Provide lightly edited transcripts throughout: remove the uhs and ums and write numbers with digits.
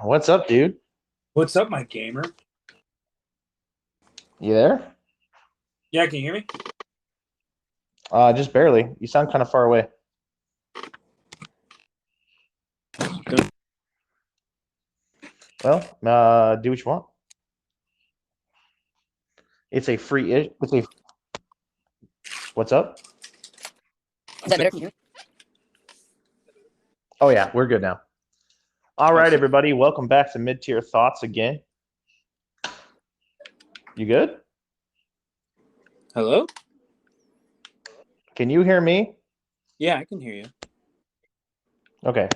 What's up, dude? What's up, my gamer? You there? Yeah, can you hear me? Just barely. You sound kind of far away. Well, do what you want. It's a free. It's a. What's up? Is that better? Can you hear me? Oh yeah, we're good now. All Oh, right, sick. everybody. Welcome back to Mid Tier Thoughts again. You good? Hello? Can you hear me? Yeah, I can hear you. Okay.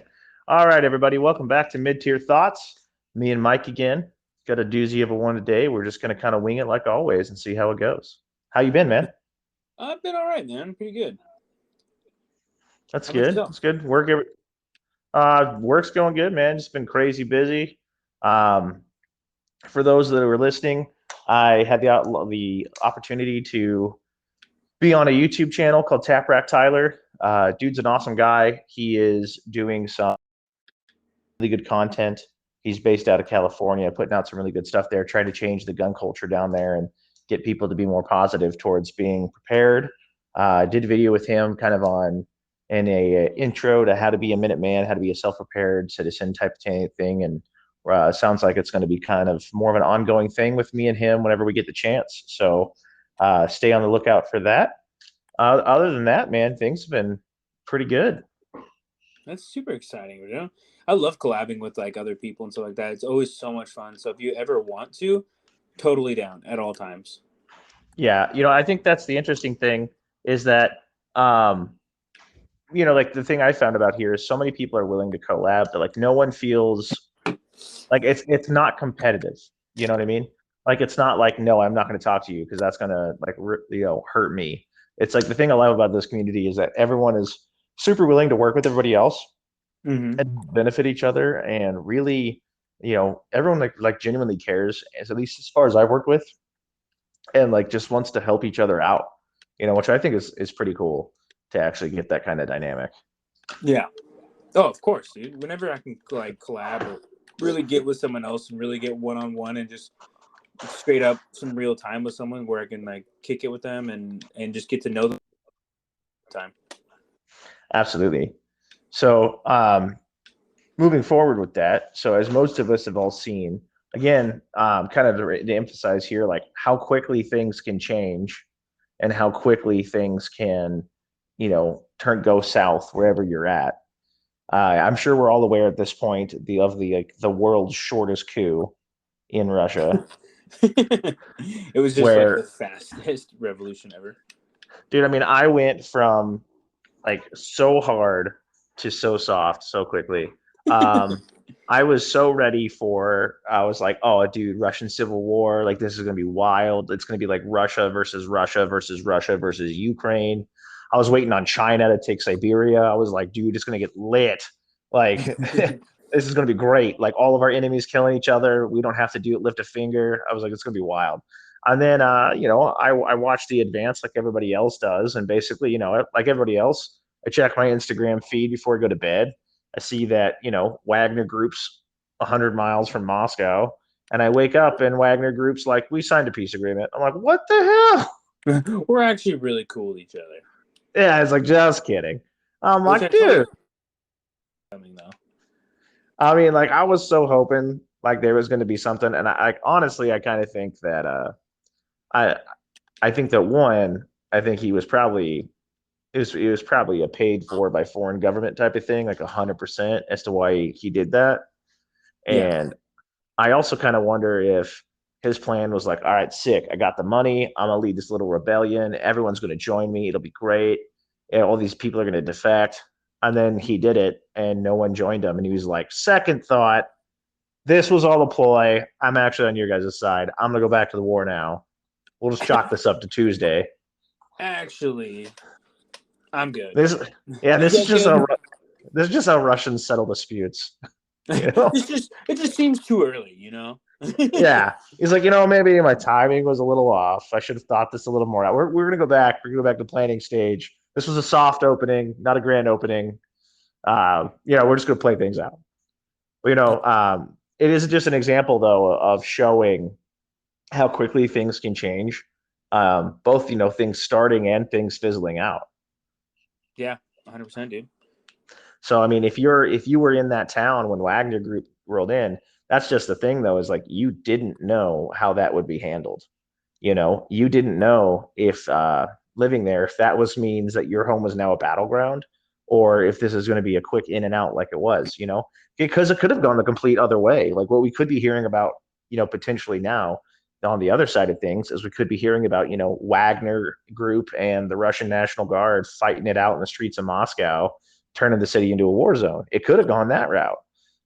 All right, everybody. Welcome back to Mid Tier Thoughts. Me and Mike again. Got a doozy of a one today. We're just gonna kind of wing it like always and see how it goes. How you been, man? I've been all right, man. Pretty good. That's How about good. yourself? That's good. Work's going good, man. Just been crazy busy. Um, for those that were listening, I had the opportunity to be on a YouTube channel called Tap Rack Tyler. Dude's an awesome guy. He is doing some really good content. He's based out of California, putting out some really good stuff there, trying to change the gun culture down there and get people to be more positive towards being prepared. I did a video with him kind of on in a intro to how to be a Minuteman, how to be a self-prepared citizen type of thing, and sounds like it's going to be kind of more of an ongoing thing with me and him whenever we get the chance. So stay on the lookout for that. Other than that, man, things have been pretty good. That's super exciting, you know? I love collabing with like other people and stuff like that. It's always so much fun. So if you ever want to, totally down at all times. Yeah, I think that's the interesting thing is that um, like the thing I found about here is so many people are willing to collab that like no one feels like it's not competitive. You know what I mean? Like it's not like no, I'm not going to talk to you because that's going to like hurt me. It's like the thing I love about this community is that everyone is super willing to work with everybody else Mm-hmm. and benefit each other and really, everyone like genuinely cares, as at least as far as I've worked with, and like just wants to help each other out. Which I think is pretty cool to actually get that kind of dynamic. Yeah. Oh, of course, dude. Whenever I can like collab or really get with someone else and really get one on one and just straight up some real time with someone where I can like kick it with them and just get to know them time. Absolutely. So, moving forward with that, so as most of us have all seen, again, kind of to emphasize here, like how quickly things can change and how quickly things can, go south wherever you're at. I'm sure we're all aware at this point the world's shortest coup in Russia, It was just like the where, fastest revolution ever. dude, I mean, I went from like so hard to so soft so quickly. Um, I was so ready for. I was like, oh, dude, Russian Civil War. Like this is gonna be wild. It's gonna be like Russia versus Russia versus Russia versus Ukraine. I was waiting on China to take Siberia. I was like, dude, it's gonna get lit. Like this is gonna be great. Like all of our enemies killing each other. We don't have to lift a finger. I was like, it's gonna be wild. And then, I watched the advance like everybody else does, and basically, like everybody else, I check my Instagram feed before I go to bed. I see that Wagner Group's 100 miles from Moscow, and I wake up and Wagner Group's like, "We signed a peace agreement." I'm like, "What the hell?" We're actually really cool with each other, Yeah, it's like just kidding. I'm which I like, totally dude. coming though. I mean, like, I was so hoping like there was going to be something, and honestly, I kind of think that I I think that one, I think it was probably a paid for by foreign government type of thing, like 100% as to why he did that. Yeah, And I also kind of wonder if his plan was like, all right, sick. I got the money. I'm gonna lead this little rebellion. Everyone's gonna join me. It'll be great. And all these people are gonna defect. And then he did it, and no one joined him. And he was like, second thought, this was all a ploy. I'm actually on your guys' side. I'm gonna go back to the war now. We'll just chalk this up to Tuesday. actually, I'm good. This, yeah, You guys good? this is just how Russians settle disputes. You know? It just seems too early, you know. Yeah. He's like, maybe my timing was a little off. I should have thought this a little more out. We're gonna go back. We're gonna go back to planning stage. This was a soft opening, not a grand opening. We're just gonna play things out. You know, it is just an example though of showing how quickly things can change. Both, things starting and things fizzling out. Yeah, 100%, dude. So I mean, if you were in that town when Wagner Group rolled in, that's just the thing though, is like you didn't know how that would be handled. You didn't know if living there, if that was means that your home was now a battleground, or if this is going to be a quick in and out like it was, because it could have gone the complete other way. Like what we could be hearing about, potentially now on the other side of things is we could be hearing about, Wagner Group and the Russian National Guard fighting it out in the streets of Moscow, turning the city into a war zone. It could have gone that route.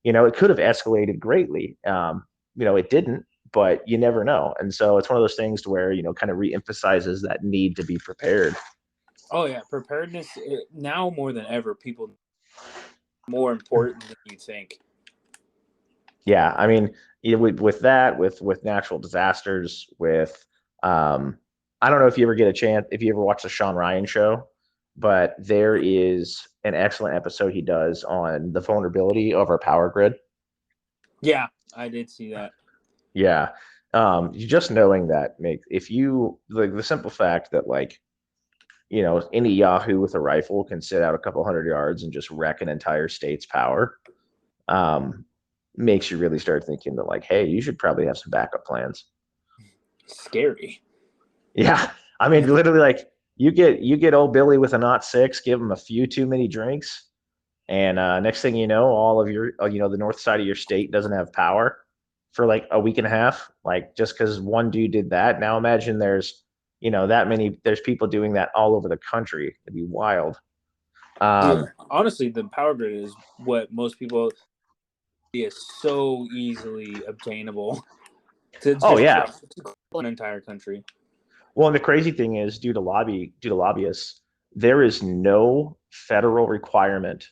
It could have escalated greatly. It didn't, but you never know. And so it's one of those things to where, kind of reemphasizes that need to be prepared. Oh yeah, preparedness now more than ever. People more important than you think. Yeah, I mean, with that, with natural disasters, with I don't know if you ever get a chance, if you ever watch the Sean Ryan show, but there is an excellent episode he does on the vulnerability of our power grid. Yeah, I did see that. Yeah. Just knowing that make if you like the simple fact that like, any Yahoo with a rifle can sit out a couple hundred yards and just wreck an entire state's power, um, makes you really start thinking that like, hey, you should probably have some backup plans. Scary. Yeah. I mean, literally like you get old Billy with a knot six, give him a few too many drinks, and next thing you know, all of your, the north side of your state doesn't have power for like a week and a half, like just because one dude did that. Now imagine there's, there's people doing that all over the country. It'd be wild. Dude, honestly, the power grid is what most people is so easily obtainable to Oh just yeah. an entire country. Well, and the crazy thing is, due to lobbyists, there is no federal requirement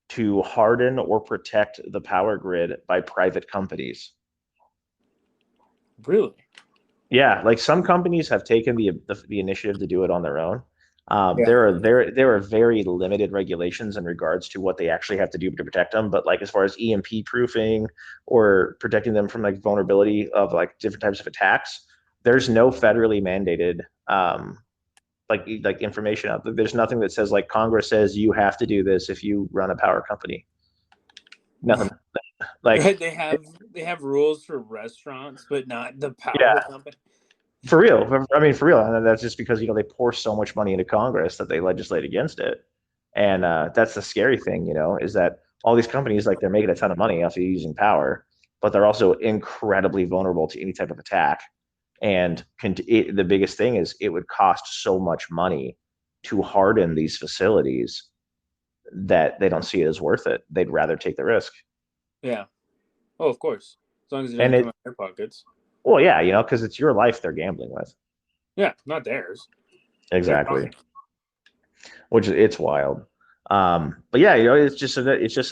to harden or protect the power grid by private companies. Really? Yeah, like some companies have taken the initiative to do it on their own. Yeah. There are very limited regulations in regards to what they actually have to do to protect them. But like as far as EMP proofing or protecting them from like vulnerability of like different types of attacks, there's no federally mandated like information out there. There's nothing that says like Congress says you have to do this if you run a power company. Nothing. Like they have rules for restaurants, but not the power yeah, company. for real. I mean, for real. And that's just because, they pour so much money into Congress that they legislate against it. And that's the scary thing, is that all these companies, like, they're making a ton of money off of using power, but they're also incredibly vulnerable to any type of attack. And the biggest thing is it would cost so much money to harden these facilities that they don't see it as worth it. They'd rather take the risk. Yeah. Oh, of course. As long as it And doesn't come out of their pockets. well, yeah, because it's your life they're gambling with. Yeah, not theirs. Exactly. Which it's wild. But yeah, it's just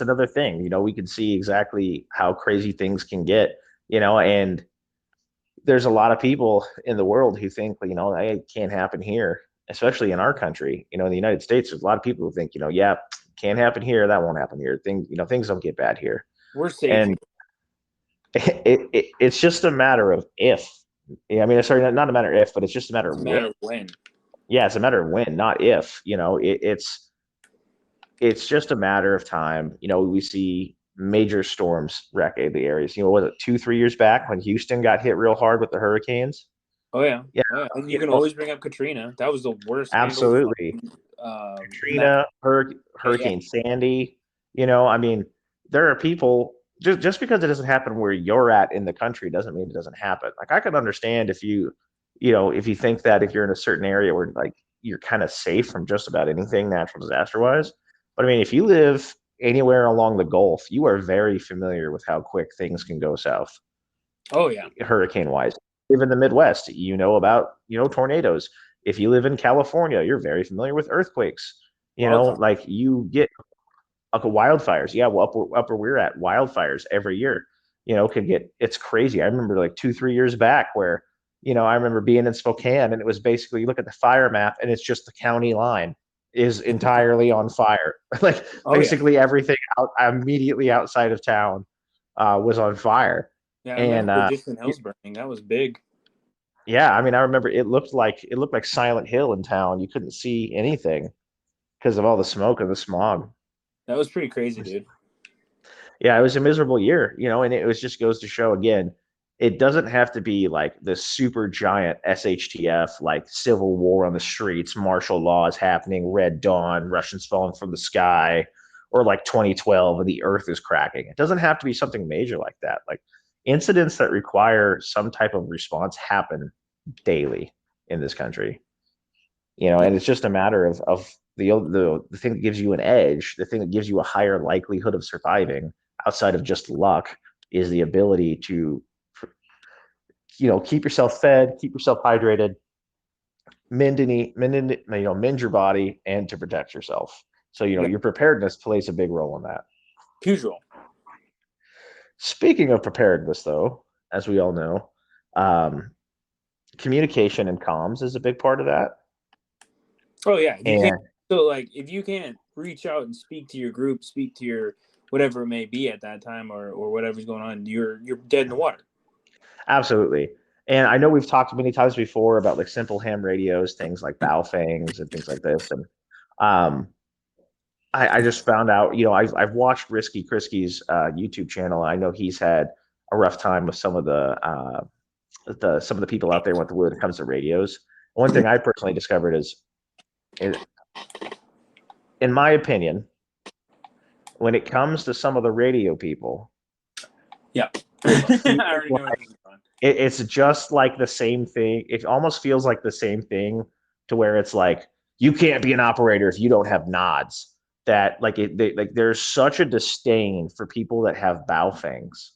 another thing. We can see exactly how crazy things can get. And there's a lot of people in the world who think, it can't happen here, especially in our country. In the United States, there's a lot of people who think, yeah, can't happen here, that won't happen here. Things don't get bad here. We're safe. And it's just a matter of if. Yeah, I mean, sorry, not a matter of if, but it's just a matter of when. Yeah, it's a matter of when, not if. It's just a matter of time. We see major storms wreck the areas. Was it 2, 3 years back when Houston got hit real hard with the hurricanes? Oh yeah. Yeah. Oh, yeah. And you can always bring up Katrina. That was the worst. Absolutely. Katrina, Hurricane Sandy. I mean, there are people, just because it doesn't happen where you're at in the country doesn't mean it doesn't happen. Like I can understand if if you think that if you're in a certain area where like you're kind of safe from just about anything natural disaster wise. But I mean, if you live anywhere along the Gulf, you are very familiar with how quick things can go south. Oh yeah. Hurricane wise. Live in the Midwest, about, tornadoes. If you live in California, you're very familiar with earthquakes. Like you get wildfires. Yeah, well, up where we're at, wildfires every year, it's crazy. I remember like 2, 3 years back where, I remember being in Spokane and it was basically, you look at the fire map and it's just the county line is entirely on fire. Like basically everything out immediately outside of town was on fire. Yeah, I And remember Distant Hills burning. That was big. yeah, I mean, I remember it looked like Silent Hill in town. You couldn't see anything because of all the smoke and the smog. That was pretty crazy, dude. Yeah, it was a miserable year, and it was just goes to show again, it doesn't have to be like the super giant SHTF, like civil war on the streets, martial law is happening, Red Dawn, Russians falling from the sky, or like 2012 and the earth is cracking. It doesn't have to be something major like that. Like incidents that require some type of response happen daily in this country. Yeah, And it's just a matter of the thing that gives you an edge, the thing that gives you a higher likelihood of surviving outside of just luck is the ability to keep yourself fed, keep yourself hydrated, mend your body, and to protect yourself. So yeah. your preparedness plays a big role in that. Usual. Speaking of preparedness, though, as we all know, um, communication and comms is a big part of that. Oh yeah, if you can't, And so like if you can't reach out and speak to your group, speak to your whatever it may be at that time, or whatever's going on, you're dead in the water. absolutely. And I know we've talked many times before about like simple ham radios, things like Baofangs and things like this. And um, I just found out, I've watched Risky Krisky's YouTube channel. I know he's had a rough time with some of the people out there when it comes to radios. One thing I personally discovered is, in my opinion, when it comes to some of the radio people, Yeah, it I feels already know like what you're on. it's just like the same thing. It almost feels like the same thing to where it's like you can't be an operator if you don't have nods. That like there's such a disdain for people that have Baofengs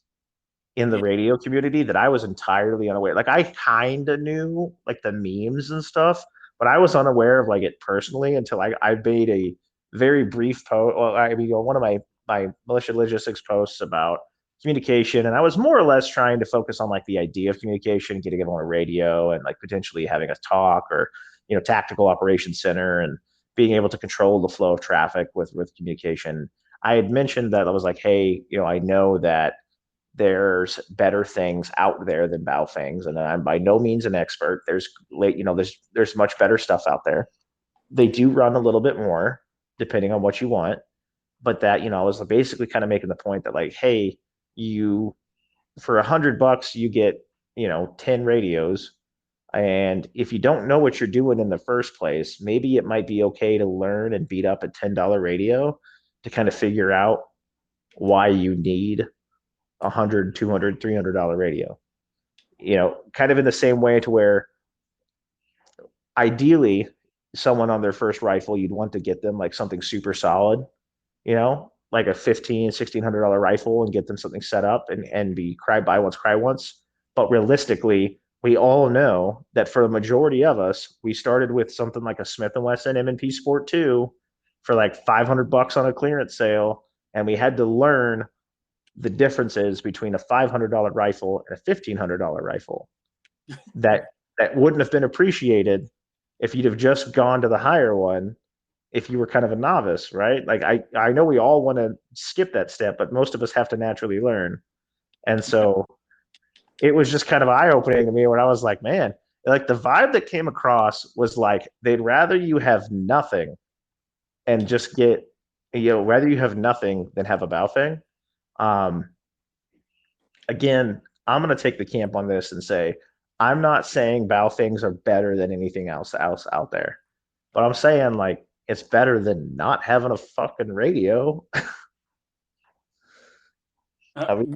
in the Yeah, radio community that I was entirely unaware. Like I kind of knew like the memes and stuff, but I was unaware of like it personally until I made a very brief post. Well, I mean, one of my militia logistics posts about communication, and I was more or less trying to focus on like the idea of communication, getting it on a radio, and like potentially having a talk or tactical operations center and being able to control the flow of traffic with communication. I had mentioned that I was like, hey, I know that there's better things out there than Baofangs, and I'm by no means an expert. There's much better stuff out there. They do run a little bit more depending on what you want, but that I was basically kind of making the point that like, hey, you for $100 you get 10 radios, and if you don't know what you're doing in the first place, maybe it might be okay to learn and beat up a $10 radio to kind of figure out why you need 100, 200, $300 radio. Kind of in the same way to where ideally someone on their first rifle, you'd want to get them like something super solid, like a 15, $1,600 rifle and get them something set up and be buy once, cry once. But realistically, we all know that for the majority of us, we started with something like a Smith & Wesson M&P Sport 2 for like $500 on a clearance sale. And we had to learn the differences between a $500 rifle and a $1,500 rifle that wouldn't have been appreciated if you'd have just gone to the higher one if you were kind of a novice, right? Like I know we all want to skip that step, but most of us have to naturally learn. And so it was just kind of eye-opening to me when I was like, man, like the vibe that came across was like they'd rather you have nothing and just get rather you have nothing than have a Baofeng. Um, Again, I'm going to take the camp on this and say I'm not saying Baofengs are better than anything else out there, but I'm saying like it's better than not having a fucking radio. I mean,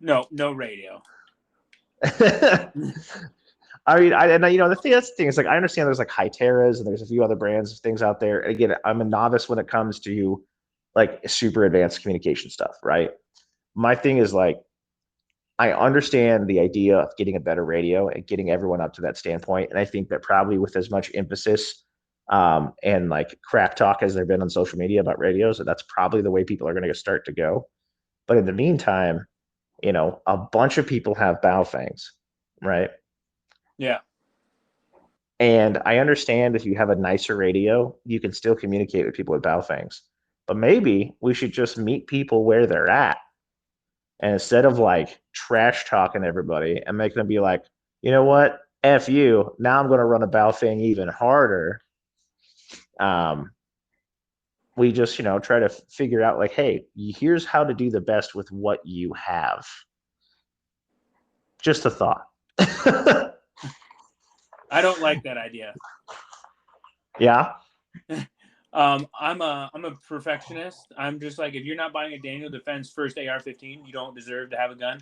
no, no radio. I mean, that's the thing is like I understand there's like Hyteras and there's a few other brands of things out there. And again, I'm a novice when it comes to like super advanced communication stuff, right? My thing is like I understand the idea of getting a better radio and getting everyone up to that standpoint. And I think that probably with as much emphasis and like crap talk as there been on social media about radios, that's probably the way people are going to start to go. But in the meantime, a bunch of people have Baofangs, right? Yeah. And I understand if you have a nicer radio, you can still communicate with people with Baofangs. But maybe we should just meet people where they're at. And instead of like trash talking everybody and making them be like, you know what, F you, now I'm going to run a Baofeng even harder. Um, we just, try to figure out like, hey, here's how to do the best with what you have. Just a thought. I don't like that idea. Yeah. I'm a perfectionist. I'm just like, if you're not buying a Daniel Defense first AR-15, you don't deserve to have a gun.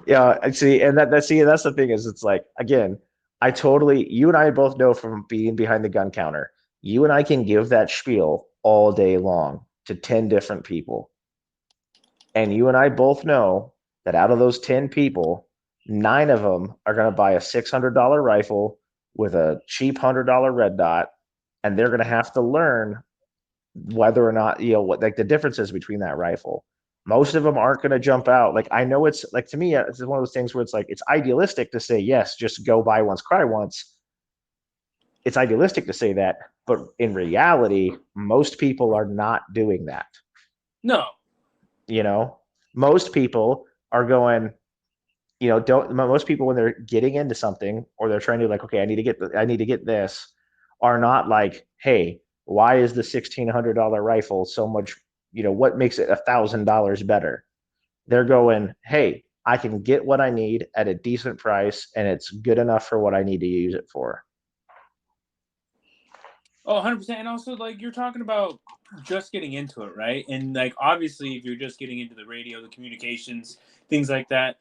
Yeah, I see, and that's the thing is, it's like, again, you and I both know from being behind the gun counter, you and I can give that spiel all day long to 10 different people. And you and I both know that out of those 10 people, 9 of them are going to buy a $600 rifle with a cheap $100 red dot, and they're going to have to learn whether or not, what like the differences between that rifle. Most of them aren't going to jump out. Like, I know it's like, to me, it's one of those things where it's like, it's idealistic to say, yes, just go buy once, cry once. It's idealistic to say that, but in reality, most people are not doing that. No. Most people are going, don't most people, when they're getting into something or they're trying to like, okay, I need to get this, are not like, hey, why is the $1,600 rifle so much, what makes it $1,000 better? They're going, hey, I can get what I need at a decent price and it's good enough for what I need to use it for. Oh, 100%. And also, like, you're talking about just getting into it, right? And, like, obviously, if you're just getting into the radio, the communications, things like that,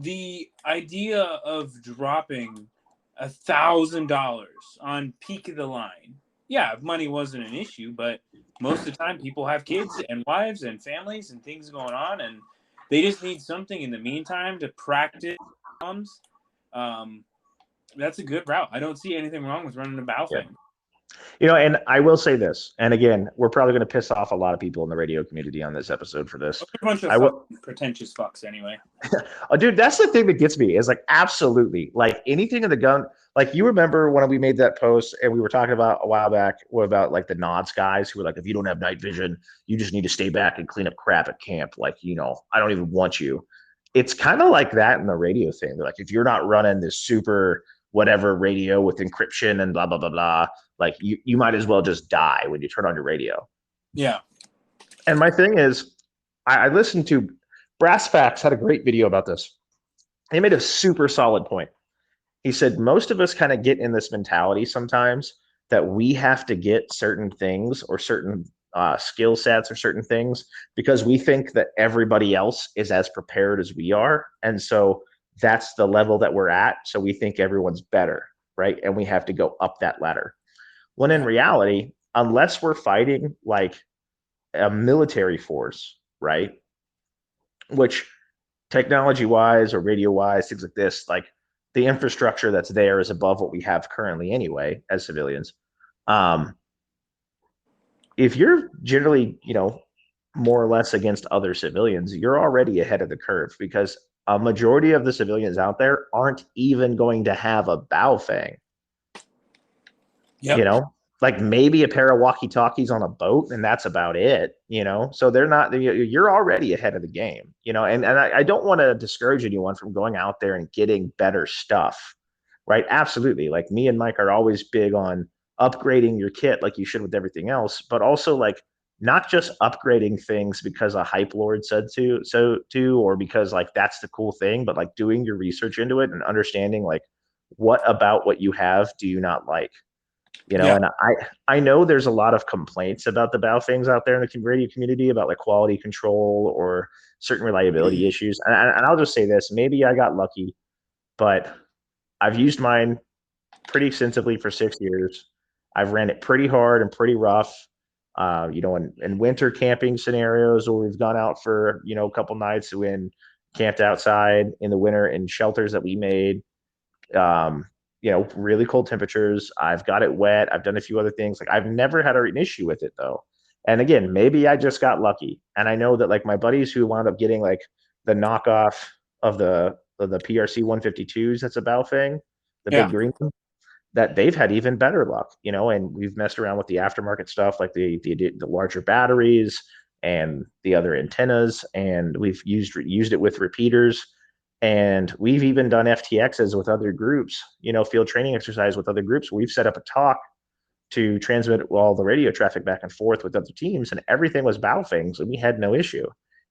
the idea of dropping $1,000 on peak of the line, yeah, if money wasn't an issue, but most of the time people have kids and wives and families and things going on, and they just need something in the meantime to practice. That's a good route. I don't see anything wrong with running a Baofeng. And I will say this, and again, we're probably going to piss off a lot of people in the radio community on this episode for this. We're a bunch of I will, pretentious fucks anyway. Oh, dude, that's the thing that gets me is like, absolutely, like anything in the gun. Like, you remember when we made that post and we were talking about a while back about like the nods guys who were like, if you don't have night vision, you just need to stay back and clean up crap at camp. Like, I don't even want you. It's kind of like that in the radio thing. They're like, if you're not running this super whatever radio with encryption and blah blah blah blah, like you might as well just die when you turn on your radio. Yeah. And my thing is, I listened to Brass Facts had a great video about this. He made a super solid point. He said most of us kind of get in this mentality sometimes that we have to get certain things or certain skill sets or certain things because we think that everybody else is as prepared as we are. And so that's the level that we're at. So we think everyone's better, right? And we have to go up that ladder. When in reality, unless we're fighting like a military force, right? Which technology wise or radio wise, things like this, like the infrastructure that's there is above what we have currently anyway as civilians. If you're generally, more or less against other civilians, you're already ahead of the curve because a majority of the civilians out there aren't even going to have a Baofeng. Yep. Like maybe a pair of walkie-talkies on a boat, and that's about it. So they're not. You're already ahead of the game. And I don't want to discourage anyone from going out there and getting better stuff, right? Absolutely. Like me and Mike are always big on upgrading your kit, like you should with everything else, but also like not just upgrading things because a hype lord said to, or because like that's the cool thing, but like doing your research into it and understanding like what about what you have do you not like. And I know there's a lot of complaints about the Baofengs out there in the radio community about like quality control or certain reliability issues. And I'll just say this, maybe I got lucky, but I've used mine pretty extensively for 6 years. I've ran it pretty hard and pretty rough. In winter camping scenarios where we've gone out for, a couple nights when camped outside in the winter in shelters that we made. Really cold temperatures. I've got it wet. I've done a few other things. Like I've never had an issue with it though. And again, maybe I just got lucky. And I know that like my buddies who wound up getting like the knockoff of the PRC 152s, that's a Baofeng, the big green one, that they've had even better luck, and we've messed around with the aftermarket stuff, like the larger batteries, and the other antennas, and we've used it with repeaters, and we've even done FTXs with other groups, field training exercise with other groups. We've set up a talk to transmit all the radio traffic back and forth with other teams, and everything was Baofeng, and we had no issue.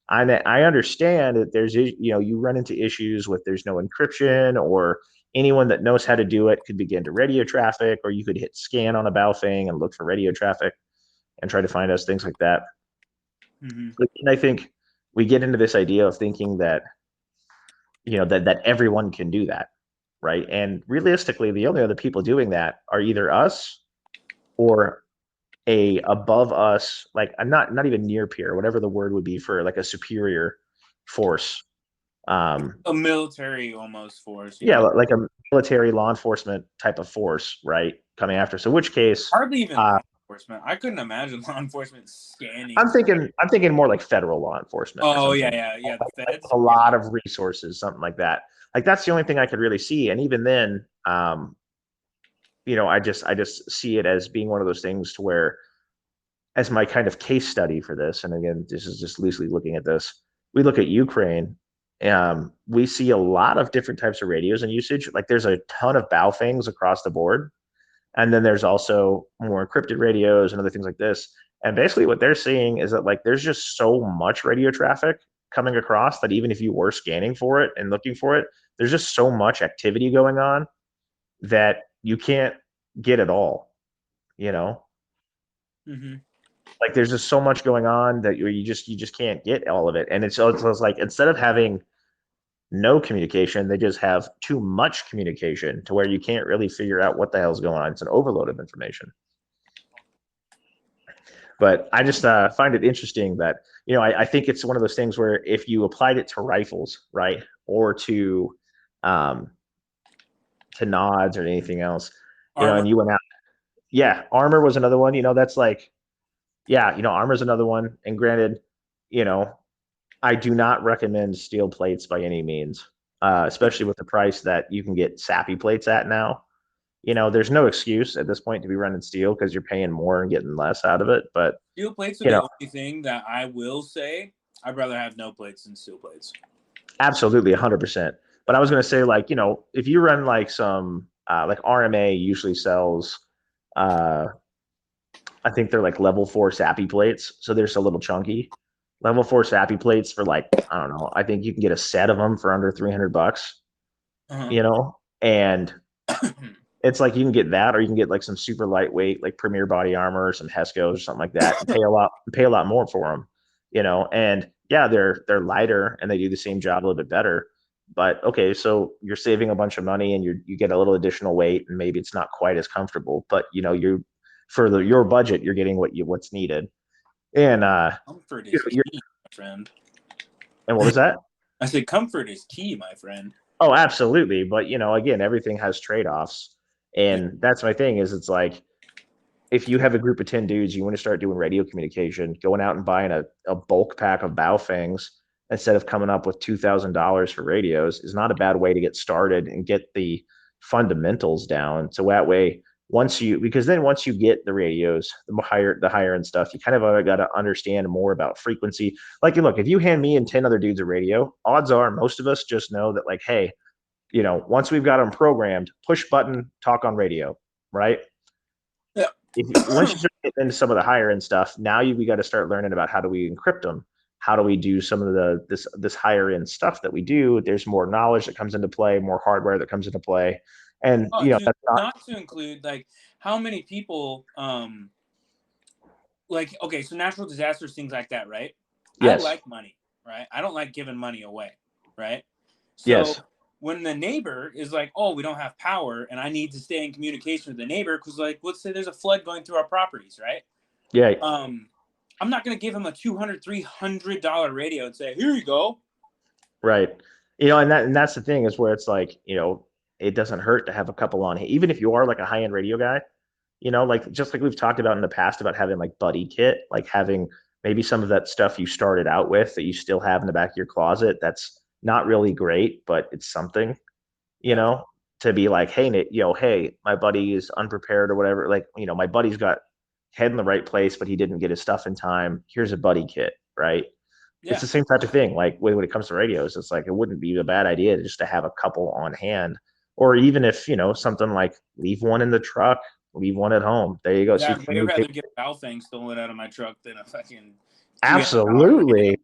I understand that you run into issues with there's no encryption, or anyone that knows how to do it could begin to radio traffic, or you could hit scan on a Baofeng and look for radio traffic and try to find us, things like that. Mm-hmm. And I think we get into this idea of thinking that that everyone can do that, right? And realistically, the only other people doing that are either us or a above us, like I'm not even near peer, whatever the word would be for like a superior force. A military almost force. Yeah, like a military law enforcement type of force, right? Coming after. So which case hardly even law enforcement. I couldn't imagine law enforcement scanning. I'm thinking more like federal law enforcement. Oh yeah. The like feds. a lot of resources, something like that. Like that's the only thing I could really see. And even then, I just see it as being one of those things to where, as my kind of case study for this, and again, this is just loosely looking at this, we look at Ukraine. We see a lot of different types of radios and usage. Like there's a ton of Baofengs across the board. And then there's also more encrypted radios and other things like this. And basically what they're seeing is that like there's just so much radio traffic coming across that even if you were scanning for it and looking for it, there's just so much activity going on that you can't get it all, Mm-hmm. Like there's just so much going on that you just can't get all of it. And it's like instead of having no communication, they just have too much communication to where you can't really figure out what the hell's going on. It's an overload of information. But I just find it interesting that I think it's one of those things where if you applied it to rifles, right, or to nods or anything else, and you went out, yeah, armor was another one. That's like, yeah, armor's another one. And granted, I do not recommend steel plates by any means, especially with the price that you can get sappy plates at now. There's no excuse at this point to be running steel because you're paying more and getting less out of it. But steel plates are the only thing that I will say I'd rather have no plates than steel plates. Absolutely, 100%. But I was going to say, like, if you run like some, like RMA usually sells, I think they're like level 4 sappy plates. So they're just a little chunky. Level 4 sappy plates for like, I don't know, I think you can get a set of them for under $300, and it's like you can get that, or you can get like some super lightweight, like Premier body armor or some Hescos or something like that, and pay a lot more for them, and yeah, they're lighter and they do the same job a little bit better. But okay, so you're saving a bunch of money and you get a little additional weight, and maybe it's not quite as comfortable, but you for your budget, you're getting what's needed. And comfort is key, my friend. And what was that? I said comfort is key, my friend. Oh, absolutely. But again, everything has trade-offs. And that's my thing is it's like, if you have a group of 10 dudes, you want to start doing radio communication, going out and buying a bulk pack of Baofengs instead of coming up with $2,000 for radios is not a bad way to get started and get the fundamentals down. So that way, once you get the radios, the higher end stuff, you kind of got to understand more about frequency. Like, look, if you hand me and 10 other dudes a radio, odds are most of us just know that, like, hey, once we've got them programmed, push button, talk on radio, right? Yeah. Once you start getting into some of the higher end stuff, now we got to start learning about how do we encrypt them, how do we do some of this higher end stuff that we do. There's more knowledge that comes into play, more hardware that comes into play. And that's not to include like how many people like, okay, so natural disasters, things like that, right? Yes. I like money, right? I don't like giving money away, right? So yes. When the neighbor is like, oh, we don't have power and I need to stay in communication with the neighbor because, like, let's say there's a flood going through our properties, right? Yeah. I'm not going to give him a $200, $300 radio and say, here you go. Right. And that's the thing is where it's like, it doesn't hurt to have a couple on, even if you are like a high-end radio guy, like just like we've talked about in the past about having like buddy kit, like having maybe some of that stuff you started out with that you still have in the back of your closet. That's not really great, but it's something, to be like, hey, Nate, hey, my buddy is unprepared or whatever. Like, my buddy's got head in the right place, but he didn't get his stuff in time. Here's a buddy kit, right? It's Yeah. the same type of thing. Like when it comes to radios, it's like it wouldn't be a bad idea just to have a couple on hand, or even if something like leave one in the truck, leave one at home. There you go. So Yeah, you I'd way communicate. rather get a Baofeng stolen out of my truck than a fucking $300 radio. Absolutely.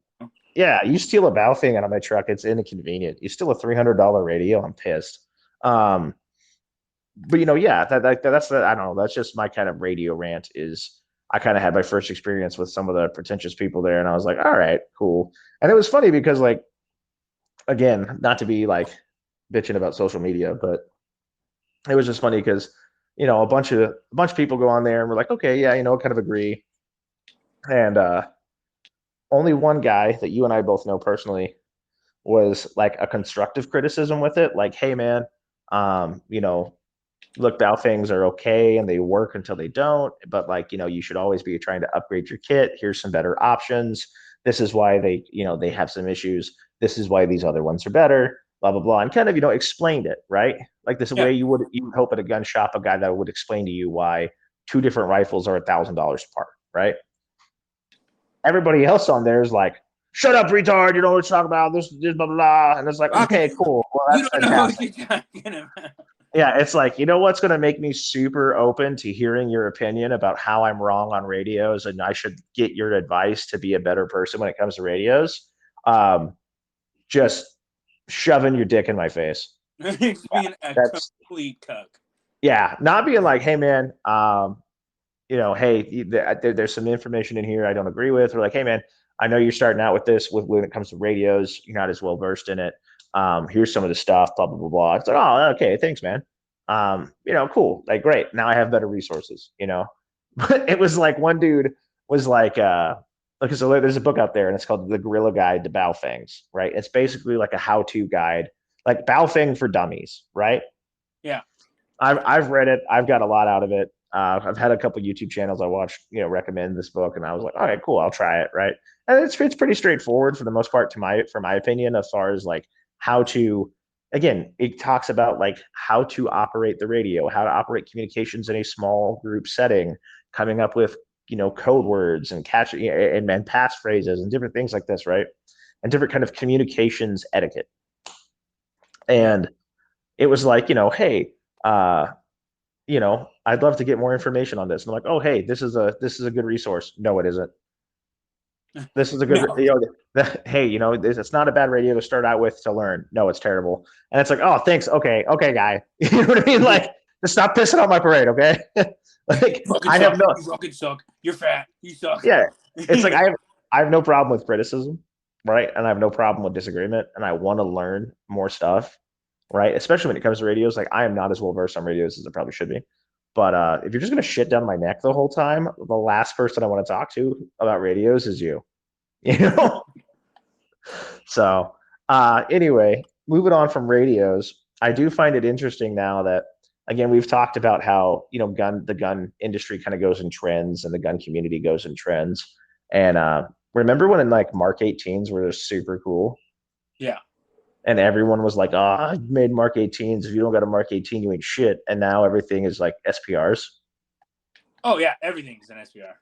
Yeah, you steal a Baofeng out of my truck, it's inconvenient. You steal a $300 radio, I'm pissed. Um, but yeah, that's the, I don't know. That's just my kind of radio rant. Is I kind of had my first experience with some of the pretentious people there, and I was like, all right, cool. And it was funny because, like, again, not to be like bitching about social media, but it was just funny because a bunch of people go on there and we're like, okay, yeah, kind of agree. And only one guy that you and I both know personally was like a constructive criticism with it, like, hey man, um, you know, look, Baofengs are okay and they work until they don't, but like, you should always be trying to upgrade your kit. Here's some better options. This is why they have some issues. This is why these other ones are better, blah, blah, blah. And kind of, explained it, right? Like this Yeah. way you would hope at a gun shop, a guy that would explain to you why two different rifles are $1,000 apart, right? Everybody else on there is like, shut up, retard. You know what to talk about. This, blah, blah, blah. And it's like, okay, cool. Well, You that's don't know what fantastic. you're talking about. Yeah, it's like, what's going to make me super open to hearing your opinion about how I'm wrong on radios and I should get your advice to be a better person when it comes to radios? Um, just shoving your dick in my face. It's being a That's, complete cuck. yeah, not being like, hey, man, hey, there's some information in here I don't agree with. Or like, hey, man, I know you're starting out with this when it comes to radios. You're not as well versed in it. Here's some of the stuff, blah, blah, blah, blah. It's like, oh, okay, thanks, man. Cool. Like, great. Now I have better resources. But it was like one dude was like, so there's a book out there and it's called The Gorilla Guide to Baofengs, right? It's basically like a how-to guide, like Baofeng for dummies, right? Yeah. I've read it. I've got a lot out of it. I've had a couple YouTube channels I watched, recommend this book, and I was like, all right, cool, I'll try it, right? And it's pretty straightforward for the most part, for my opinion, as far as like how to. Again, it talks about like how to operate the radio, how to operate communications in a small group setting, coming up with code words and catch and passphrases and different things like this, right? And different kind of communications etiquette. Yeah. And it was like, hey, I'd love to get more information on this. And I'm like, oh, hey, this is a good resource. No, it isn't. This is a good, No. hey, it's not a bad radio to start out with to learn. No, it's terrible. And it's like, oh, thanks. Okay, guy. You know what I mean? Like, just stop pissing on my parade, okay? Like, You fucking I have suck. no, You fucking suck. You're fat. You suck. yeah. It's like I have no problem with criticism, right? And I have no problem with disagreement, and I want to learn more stuff, right? Especially when it comes to radios. Like, I am not as well versed on radios as I probably should be. But if you're just gonna shit down my neck the whole time, the last person I want to talk to about radios is you. You know. So anyway, moving on from radios, I do find it interesting now that again we've talked about how the gun industry kind of goes in trends and the gun community goes in trends. And remember when like Mark 18s were just super cool? Yeah. And everyone was like, "Oh, I made Mark 18s. If you don't got a Mark 18, you ain't shit." And now everything is like SPRs. Oh yeah, everything's an SPR.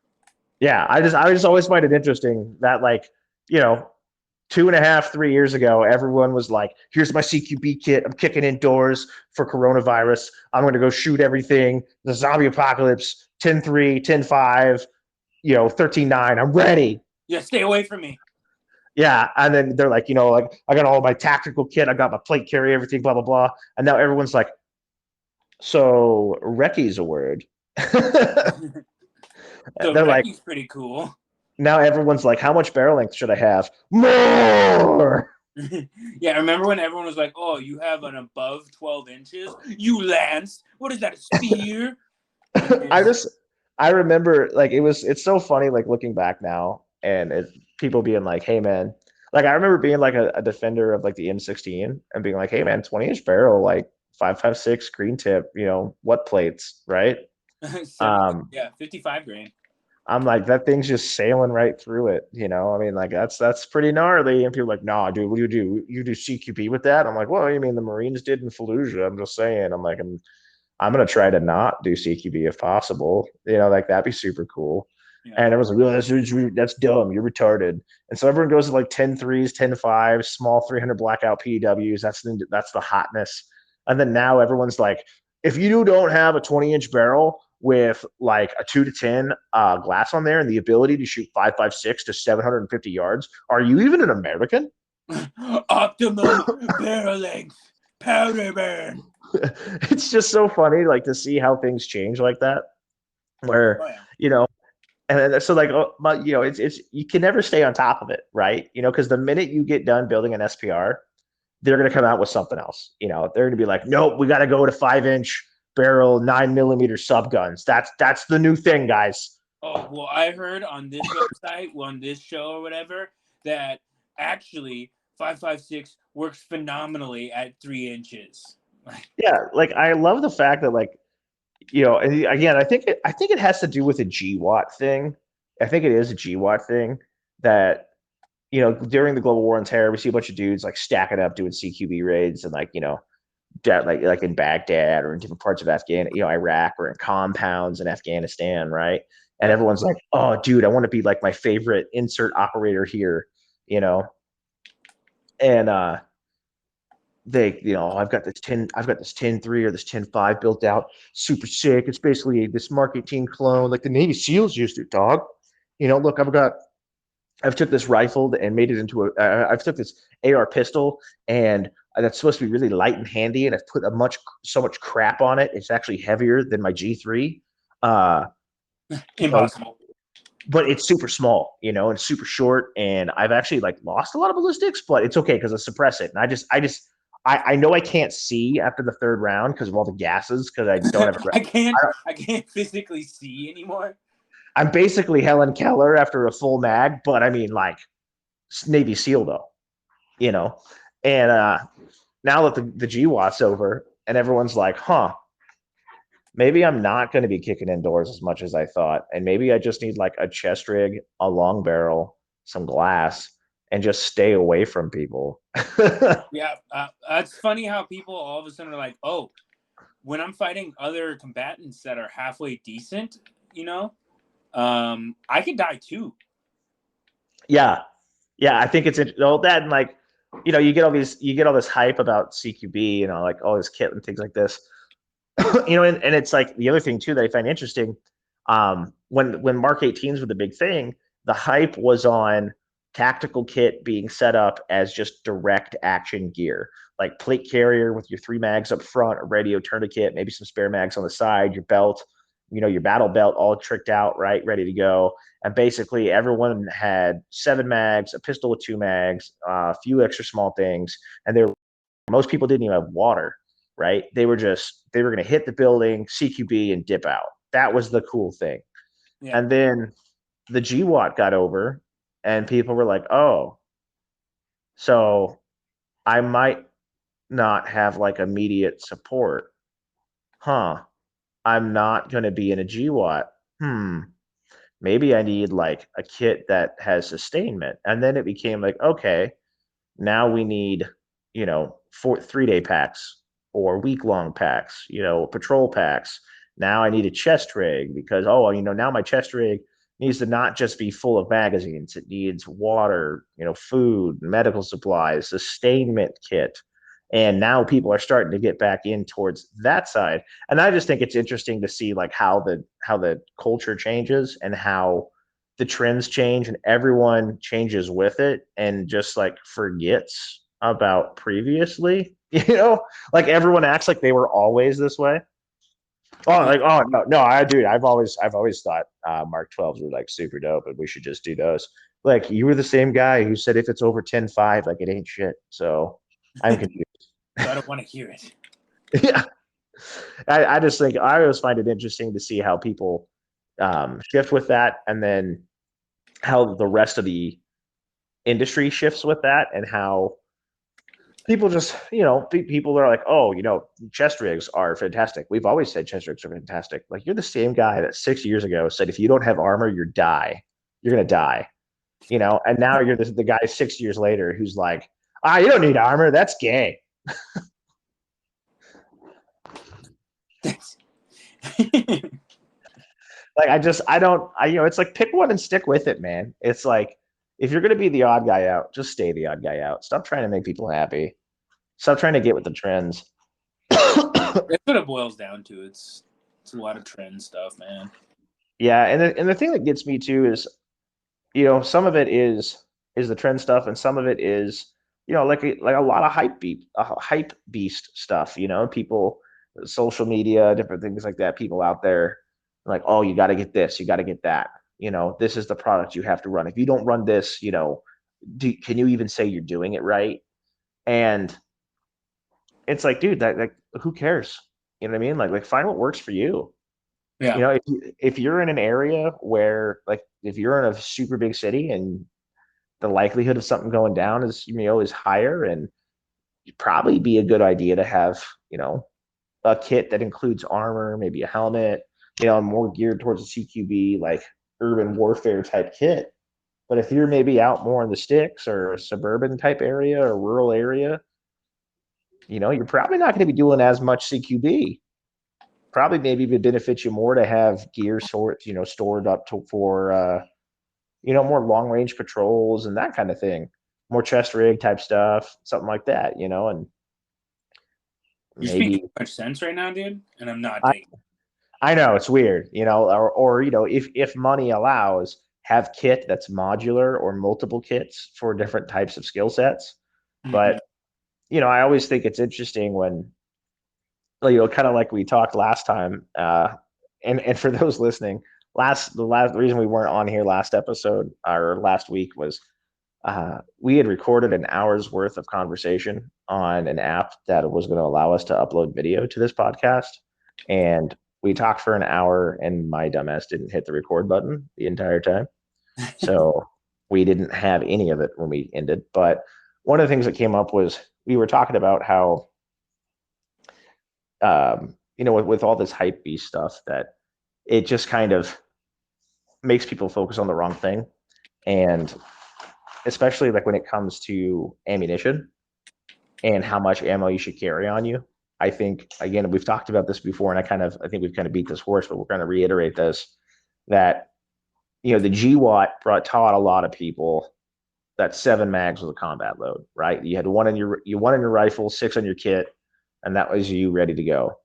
Yeah, I just always find it interesting that like you know 2.5, 3 years ago, everyone was like, "Here's my CQB kit. I'm kicking indoors for coronavirus. I'm going to go shoot everything. The zombie apocalypse. 10-3, 10-5, 13-9. I'm ready." Yeah, stay away from me. Yeah, and then they're like, like I got all my tactical kit. I got my plate carrier, everything, blah blah blah. And now everyone's like, "So Recce's a word." So They're like, Recce's pretty cool. now everyone's like, "How much barrel length should I have?" More. Yeah, remember when everyone was like, "Oh, you have an above 12 inches? You lance? What is that, a spear?" I I remember like it's so funny like looking back now and people being like, hey man, like I remember being like a defender of like the M16 and being like, hey man, 20-inch barrel, like 5.56 green tip, what plates, right? Yeah, 55 grain. I'm like, that thing's just sailing right through it. I mean, like that's pretty gnarly. And people are like, nah, dude, what do you do? You do CQB with that? I'm like, well, you mean the Marines did in Fallujah? I'm just saying. I'm like, I'm gonna try to not do CQB if possible. Like that'd be super cool. Yeah. And everyone's like, oh, that's dumb. You're retarded. And so everyone goes to like 10 threes, 10 5s, small 300 blackout PEWs. That's the hotness. And then now everyone's like, if you don't have a 20-inch barrel with like a 2 to 10 glass on there and the ability to shoot 5.56 to 750 yards, are you even an American? Optimum barrel length, powder burn. It's just so funny, like to see how things change like that. Where and so like, but it's you can never stay on top of it, right? Because the minute you get done building an SPR, they're going to come out with something else. They're going to be like, nope, we got to go to 5-inch barrel 9mm sub guns. That's the new thing, guys. Oh well, I heard on this website, on this show or whatever, that actually 5.56 works phenomenally at 3 inches. Yeah, like I love the fact that like and again, I think it has to do with a GWatt thing. I think it is a GWatt thing that during the global war on terror, we see a bunch of dudes like stacking up doing CQB raids and like like in Baghdad or in different parts of Iraq or in compounds in Afghanistan, right? And everyone's like, "Oh, dude, I want to be like my favorite insert operator here," and I've got this 10-3 or this 10-5 built out, super sick. It's basically this Mark 18 clone, like the Navy SEALs used it, dog. Look, I've took this rifle and made it into I've took this AR pistol and that's supposed to be really light and handy, and I've put so much crap on it. It's actually heavier than my G3. Impossible. But it's super small, and super short. And I've actually like lost a lot of ballistics, but it's okay because I suppress it. And I know I can't see after the third round because of all the gases because I don't have. I can't physically see anymore. I'm basically Helen Keller after a full mag, but I mean like Navy SEAL though, And now that the GWatt's over and everyone's like, huh, maybe I'm not going to be kicking indoors as much as I thought. And maybe I just need like a chest rig, a long barrel, some glass, and just stay away from people. Yeah. It's funny how people all of a sudden are like, oh, when I'm fighting other combatants that are halfway decent, I could die too. Yeah. I think it's all that. And like, you get all this hype about CQB, like all this kit and things like this. And it's like the other thing too that I find interesting. When Mark 18s were the big thing, the hype was on tactical kit being set up as just direct action gear, like plate carrier with your 3 mags up front, a radio tourniquet, maybe some spare mags on the side, your belt, your battle belt all tricked out, right, ready to go. And basically everyone had 7 mags, a pistol with 2 mags, a few extra small things, and most people didn't even have water. Right? They were going to hit the building, CQB, and dip out. That was the cool thing. Yeah. And then the GWatt got over, and people were like, oh, so I might not have like immediate support. Huh. I'm not going to be in a GWatt. Maybe I need like a kit that has sustainment. And then it became like, okay, now we need, 3-day packs or week-long packs, patrol packs. Now I need a chest rig because, now my chest rig needs to not just be full of magazines. It needs water, food, medical supplies, sustainment kit. And now people are starting to get back in towards that side. And I just think it's interesting to see like how the culture changes and how the trends change and everyone changes with it and just like forgets about previously, like everyone acts like they were always this way. I've always thought Mark 12s were like super dope and we should just do those. Like you were the same guy who said if it's over 10.5, like it ain't shit. So I'm confused. I don't want to hear it. Yeah. I just think I always find it interesting to see how people shift with that and then how the rest of the industry shifts with that and how people just, people are like, oh, chest rigs are fantastic. We've always said chest rigs are fantastic. Like you're the same guy that 6 years ago said, if you don't have armor, you're going to die, and now you're the guy 6 years later who's like, you don't need armor. That's gay. Like it's like pick one and stick with it, man. It's like if you're gonna be the odd guy out, just stay the odd guy out. Stop trying to make people happy. Stop trying to get with the trends. That's what it boils down to. It's a lot of trend stuff, man. Yeah, and the thing that gets me too is, some of it is the trend stuff, and some of it is, like a lot of hype beast stuff. People, social media, different things like that. People out there like, oh, you got to get this, you got to get that. This is the product you have to run. If you don't run this, can you even say you're doing it right? And it's like, dude, that like, who cares? You know what I mean? Like find what works for you. Yeah. If you're in an area where, like, if you're in a super big city and the likelihood of something going down is higher, and it'd probably be a good idea to have, a kit that includes armor, maybe a helmet, more geared towards a CQB, like urban warfare type kit. But if you're maybe out more in the sticks or a suburban type area or rural area, you're probably not going to be doing as much CQB. Probably maybe it would benefit you more to have gear stored up for more long range patrols and that kind of thing, more chest rig type stuff, something like that, and You're speaking maybe too much sense right now, dude, and I'm not I, taking. I know it's weird, or if money allows, have kit that's modular or multiple kits for different types of skill sets. Mm-hmm. But I always think it's interesting when, kind of like we talked last time, and for those listening, the reason we weren't on here last episode or last week was we had recorded an hour's worth of conversation on an app that was going to allow us to upload video to this podcast. And we talked for an hour, and my dumbass didn't hit the record button the entire time. So we didn't have any of it when we ended. But one of the things that came up was we were talking about how, with all this hype beast stuff, that it just kind of makes people focus on the wrong thing. And especially like when it comes to ammunition and how much ammo you should carry on you. I think, again, we've talked about this before, and I think we've kind of beat this horse, but we're going to reiterate this, that, the GWAT taught a lot of people that 7 mags was a combat load, right? You had one in your rifle, 6 on your kit, and that was you ready to go.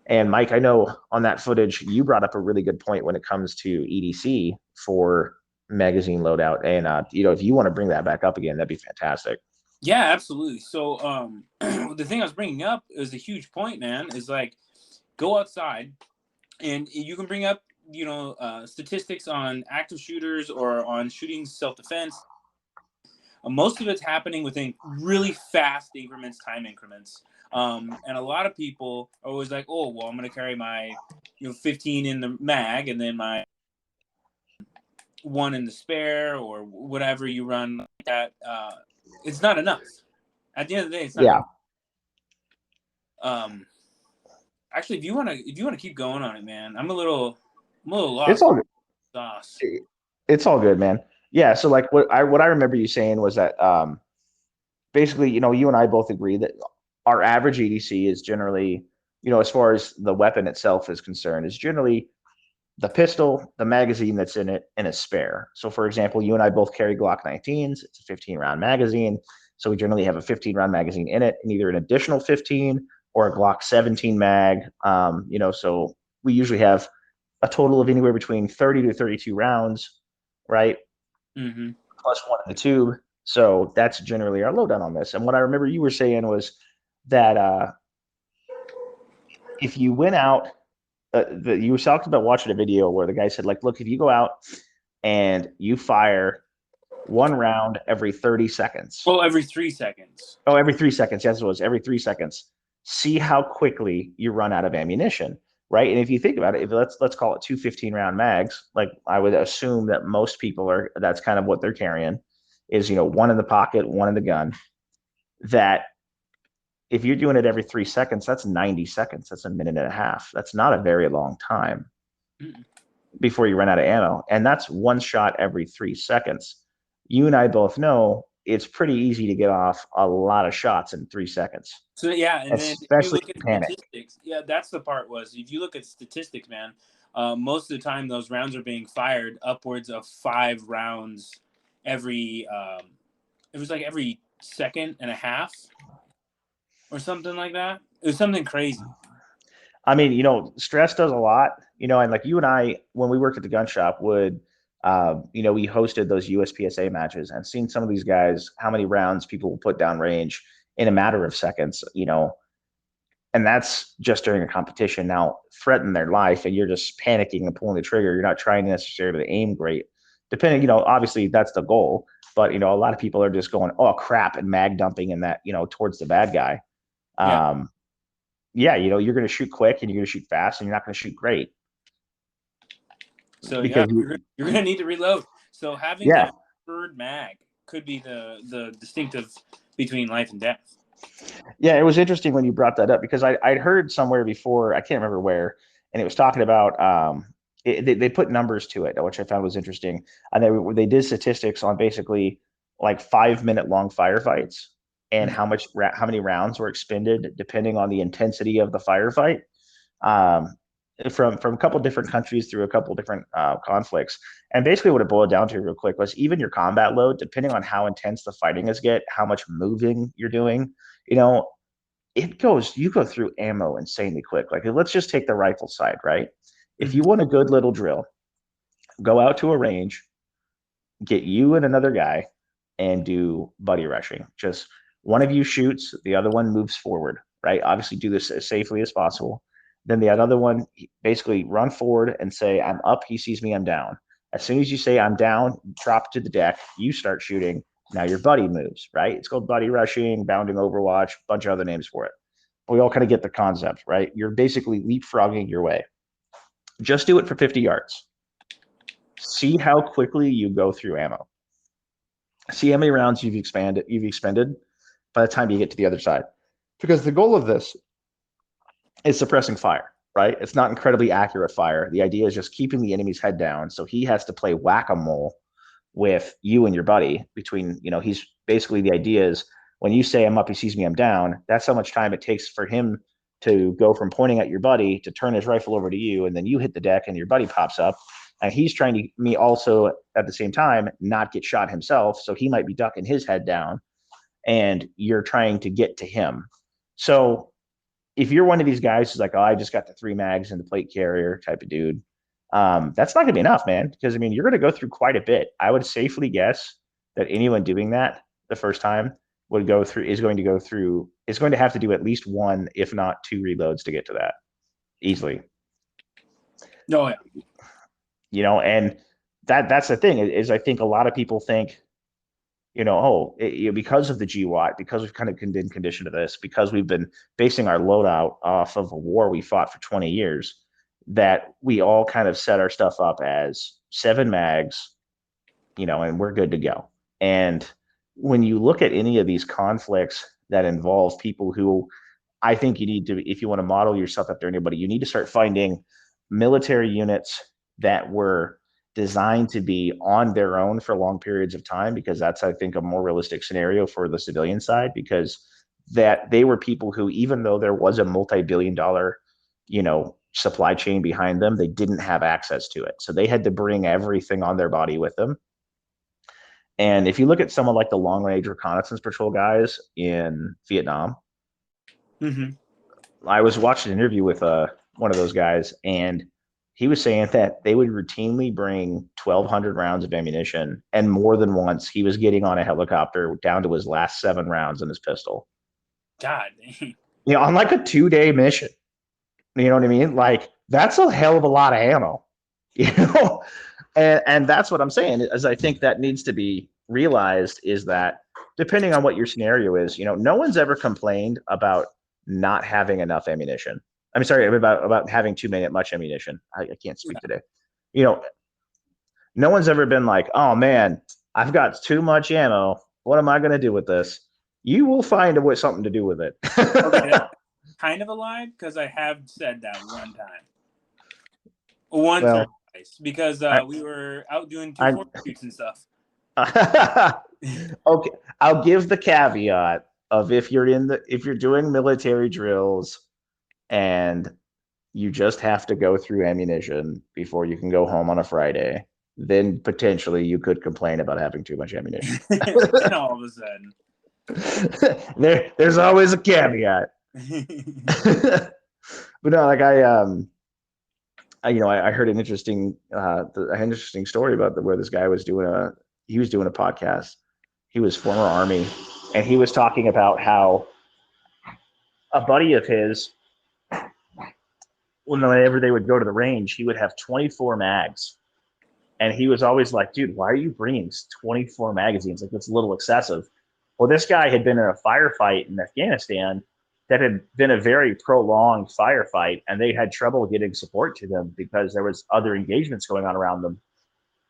And Mike, I know on that footage, you brought up a really good point when it comes to EDC for magazine loadout. And, if you want to bring that back up again, that'd be fantastic. Yeah, absolutely. So the thing I was bringing up is a huge point, man, is like go outside and you can bring up, statistics on active shooters or on shooting self-defense. Most of it's happening within really fast increments, time increments. And a lot of people are always like, oh, well, I'm going to carry my 15 in the mag and then my 1 in the spare or whatever you run like that. It's not enough. At the end of the day, it's not enough. Actually, if you want to keep going on it, man, I'm a little lost. It's all good. Sauce. It's all good, man. Yeah. So like what I remember you saying was that basically, you and I both agree that our average EDC is generally, as far as the weapon itself is concerned, is generally the pistol, the magazine that's in it, and a spare. So for example, you and I both carry Glock 19s. It's a 15 round magazine. So we generally have a 15 round magazine in it, and either an additional 15 or a Glock 17 mag. So we usually have a total of anywhere between 30 to 32 rounds, right? Mm-hmm. Plus 1 in the tube. So that's generally our lowdown on this. And what I remember you were saying was that if you went out, you were talking about watching a video where the guy said, like, look, if you go out and you fire 1 round every 30 seconds. Well, every 3 seconds. Oh, every 3 seconds. Yes, it was every 3 seconds. See how quickly you run out of ammunition, right? And if you think about it, if let's call it 2 15-round mags, like I would assume that most people that's kind of what they're carrying is, 1 in the pocket, 1 in the gun. That if you're doing it every 3 seconds, that's 90 seconds. That's a minute and a half. That's not a very long time before you run out of ammo. And that's 1 shot every 3 seconds. You and I both know it's pretty easy to get off a lot of shots in 3 seconds, So yeah, and then if you especially look at in panic. statistics, yeah, that's the part was if you look at statistics, man, most of the time those rounds are being fired upwards of 5 rounds every. It was like every second and a half or something like that. It was something crazy. I mean, stress does a lot, and like you and I, when we worked at the gun shop, we hosted those USPSA matches and seen some of these guys, how many rounds people will put down range in a matter of seconds, and that's just during a competition. Now, threaten their life, and you're just panicking and pulling the trigger. You're not trying necessarily to aim great. Depending, obviously that's the goal, but a lot of people are just going, oh crap, and mag dumping and that, towards the bad guy. Yeah. Yeah, you're going to shoot quick and you're going to shoot fast and you're not going to shoot great. So yeah, Because you're going to need to reload. So having yeah, that third mag could be the distinctive between life and death. yeah, it was interesting when you brought that up because I'd heard somewhere before, I can't remember where, and it was talking about they put numbers to it, which I found was interesting, and they did statistics on basically like 5 minute long firefights and how many rounds were expended depending on the intensity of the firefight. Um, from a couple different countries through a couple different conflicts. And basically what it boiled down to real quick was even your combat load, depending on how intense the fighting is how much moving you're doing, you go through ammo insanely quick. Like let's just take the rifle side, right? If you want a good little drill, go out to a range, get you and another guy and do buddy rushing. Just one of you shoots, the other one moves forward, right? Obviously do this as safely as possible. Then the other one basically run forward and say, I'm up. He sees me, I'm down. As soon as you say I'm down, drop to the deck, you start shooting. Now your buddy moves, right? It's called buddy rushing, bounding Overwatch, a bunch of other names for it. But we all kind of get the concept, right? You're basically leapfrogging your way. Just do it for 50 yards. See how quickly you go through ammo. See how many rounds you've expended by the time you get to the other side. Because the goal of this is suppressing fire, right? It's not incredibly accurate fire. The idea is just keeping the enemy's head down. So he has to play whack-a-mole with you and your buddy between, he's basically the idea is when you say I'm up, he sees me, I'm down. That's how much time it takes for him to go from pointing at your buddy to turn his rifle over to you. And then you hit the deck and your buddy pops up. And he's trying to me also at the same time not get shot himself. So he might be ducking his head down and you're trying to get to him. So if you're one of these guys who's like, oh, I just got the 3 mags and the plate carrier type of dude, that's not going to be enough, man. Because, you're going to go through quite a bit. I would safely guess that anyone doing that the first time is going to have to do at least 1, if not 2 reloads to get to that easily. Oh, yeah. And that's the thing is I think a lot of people think, because of the GWAT, because we've kind of been conditioned to this, because we've been basing our loadout off of a war we fought for 20 years, that we all kind of set our stuff up as 7 mags, and we're good to go. And when you look at any of these conflicts that involve people who I think you need to, if you want to model yourself after anybody, you need to start finding military units that were designed to be on their own for long periods of time, because that's, I think, a more realistic scenario for the civilian side, because that they were people who, even though there was a multi-billion-dollar, supply chain behind them, they didn't have access to it. So they had to bring everything on their body with them. And if you look at someone like the long-range reconnaissance patrol guys in Vietnam, I was watching an interview with one of those guys, and he was saying that they would routinely bring 1,200 rounds of ammunition, and more than once he was getting on a helicopter down to his last 7 rounds in his pistol. God dang. On like a 2-day mission. You know what I mean? Like, that's a hell of a lot of ammo. And that's what I'm saying, is I think that needs to be realized, is that depending on what your scenario is, no one's ever complained about not having enough ammunition. I'm sorry, about having too much ammunition. I can't speak today. No one's ever been like, oh man, I've got too much ammo. What am I going to do with this? You will find something to do with it. Okay, kind of a lie, because I have said that one time. Once or twice, because we were out doing 240 shoots and stuff. Okay, I'll give the caveat of if you're doing military drills and you just have to go through ammunition before you can go home on a Friday, then potentially you could complain about having too much ammunition. And all of a sudden. There's always a caveat. But no, like I heard an interesting story about where this guy was doing a podcast. He was former Army, and he was talking about how a buddy of his, whenever they would go to the range, he would have 24 mags. And he was always like, dude, why are you bringing 24 magazines? Like, that's a little excessive. Well, this guy had been in a firefight in Afghanistan that had been a very prolonged firefight, and they had trouble getting support to them because there was other engagements going on around them.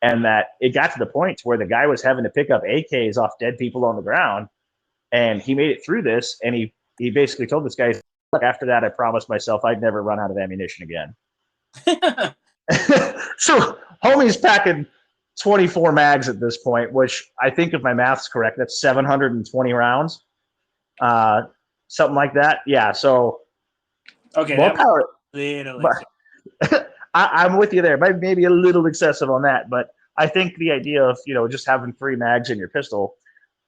And that it got to the point where the guy was having to pick up AKs off dead people on the ground. And he made it through this, and he basically told this guy, after that, I promised myself I'd never run out of ammunition again. So homie's packing 24 mags at this point, which I think, if my math's correct, that's 720 rounds. Something like that. Yeah. So okay, more power. I'm with you there. Maybe a little excessive on that, but I think the idea of just having 3 mags in your pistol,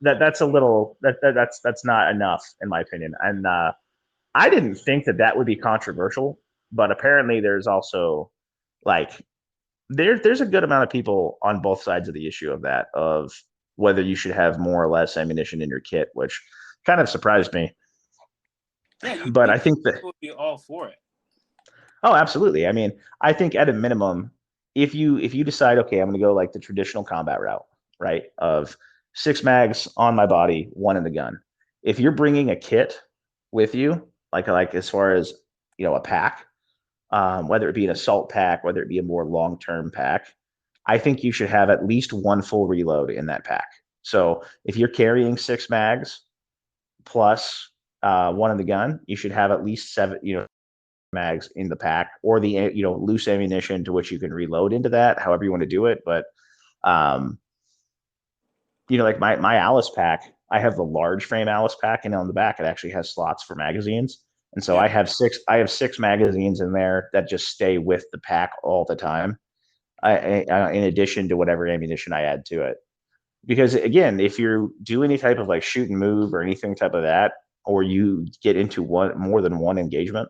that's a little that's not enough in my opinion. And I didn't think that would be controversial, but apparently there's also like there's a good amount of people on both sides of the issue of whether you should have more or less ammunition in your kit, which kind of surprised me. Yeah, but I think that would be all for it. Oh, absolutely. I mean, I think at a minimum, if you decide, okay, I'm going to go like the traditional combat route, right, of 6 mags on my body, 1 in the gun. If you're bringing a kit with you, like as far as a pack, whether it be an assault pack, whether it be a more long-term pack, I think you should have at least 1 full reload in that pack. So if you're carrying 6 mags plus 1 in the gun, you should have at least 7, mags in the pack, or the loose ammunition to which you can reload into that, however you want to do it. But like my Alice pack, I have the large frame Alice pack, and on the back it actually has slots for magazines. And so I have 6 magazines in there that just stay with the pack all the time, in addition to whatever ammunition I add to it. Because again, if you do any type of like shoot and move or anything type of that, or you get into more than one engagement,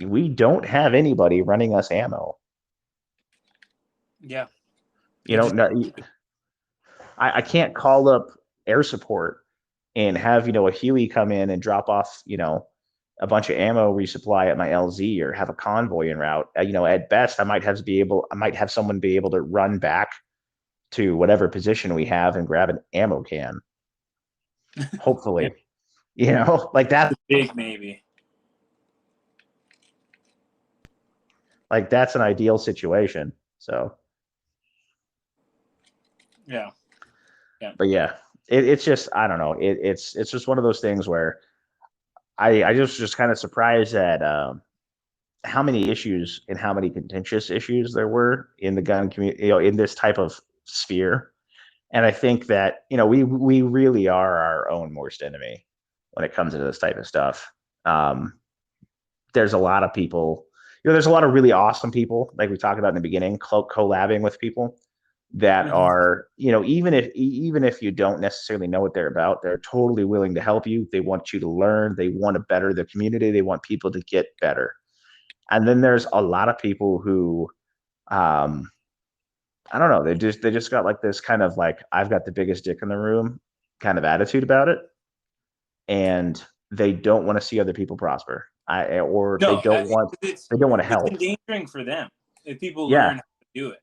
we don't have anybody running us ammo. Yeah. I can't call up air support and have a Huey come in and drop off a bunch of ammo resupply at my LZ, or have a convoy en route. At best, I might have someone be able to run back to whatever position we have and grab an ammo can. Hopefully, like that's big maybe. Like that's an ideal situation. So yeah. But yeah, it's just, I don't know. It's just one of those things where I just kind of surprised at how many issues and how many contentious issues there were in the gun community, in this type of sphere. And I think that we really are our own worst enemy when it comes to this type of stuff. There's a lot of people, there's a lot of really awesome people, like we talked about in the beginning, collabing with people that are, even if you don't necessarily know what they're about, they're totally willing to help you. They want you to learn. They want to better the community. They want people to get better. And then there's a lot of people who, I don't know, they just got like this kind of like, I've got the biggest dick in the room kind of attitude about it. And they don't want to see other people prosper. They don't want to help. It's endangering for them if people learn how to do it.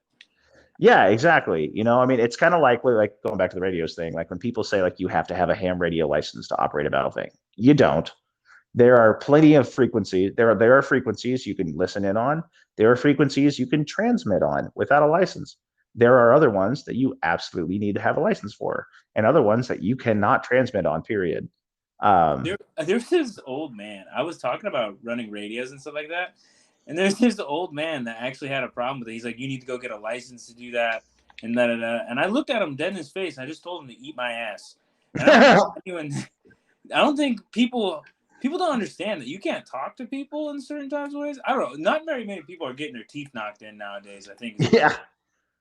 Yeah, exactly. I mean, it's kind of like going back to the radios thing. Like when people say like you have to have a ham radio license to operate a Baofeng, you don't. There are plenty of frequencies. There are frequencies you can listen in on. There are frequencies you can transmit on without a license. There are other ones that you absolutely need to have a license for, and other ones that you cannot transmit on, period. There's this old man. I was talking about running radios and stuff like that. And there's this old man that actually had a problem with it. He's like, you need to go get a license to do that. and da da da. And I looked at him dead in his face. And I just told him to eat my ass. And I don't think people don't understand that you can't talk to people in certain types of ways. I don't know. Not very many people are getting their teeth knocked in nowadays, I think. Yeah.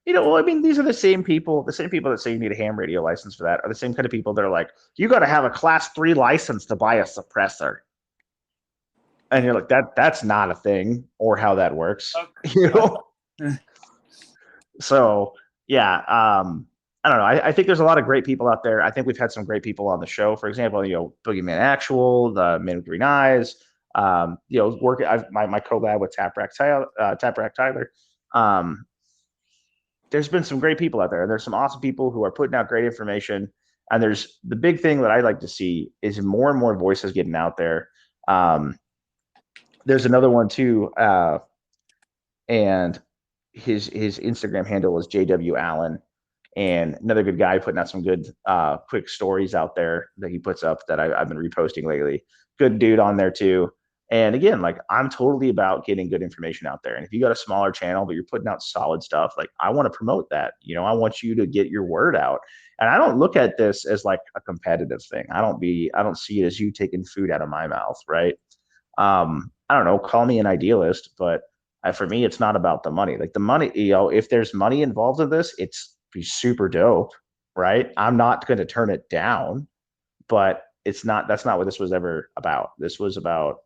Well, I mean, these are the same people that say you need a ham radio license for that are the same kind of people that are like, you got to have a class 3 license to buy a suppressor. And you're like, that's not a thing or how that works. So, yeah, I don't know. I think there's a lot of great people out there. I think we've had some great people on the show. For example, Boogeyman Actual, the Man with Green Eyes, my collab with Taprack Tyler. There's been some great people out there. And there's some awesome people who are putting out great information. And there's the big thing that I like to see is more and more voices getting out there. There's another one too, and his Instagram handle is JW Allen, and another good guy putting out some good quick stories out there that he puts up that I've been reposting lately. Good dude on there too. And again, like I'm totally about getting good information out there. And if you got a smaller channel but you're putting out solid stuff, like I want to promote that. I want you to get your word out. And I don't look at this as like a competitive thing. I don't see it as you taking food out of my mouth, right? I don't know, call me an idealist, but for me, it's not about the money. Like the money, if there's money involved in this, it's be super dope, right? I'm not going to turn it down, but that's not what this was ever about. This was about,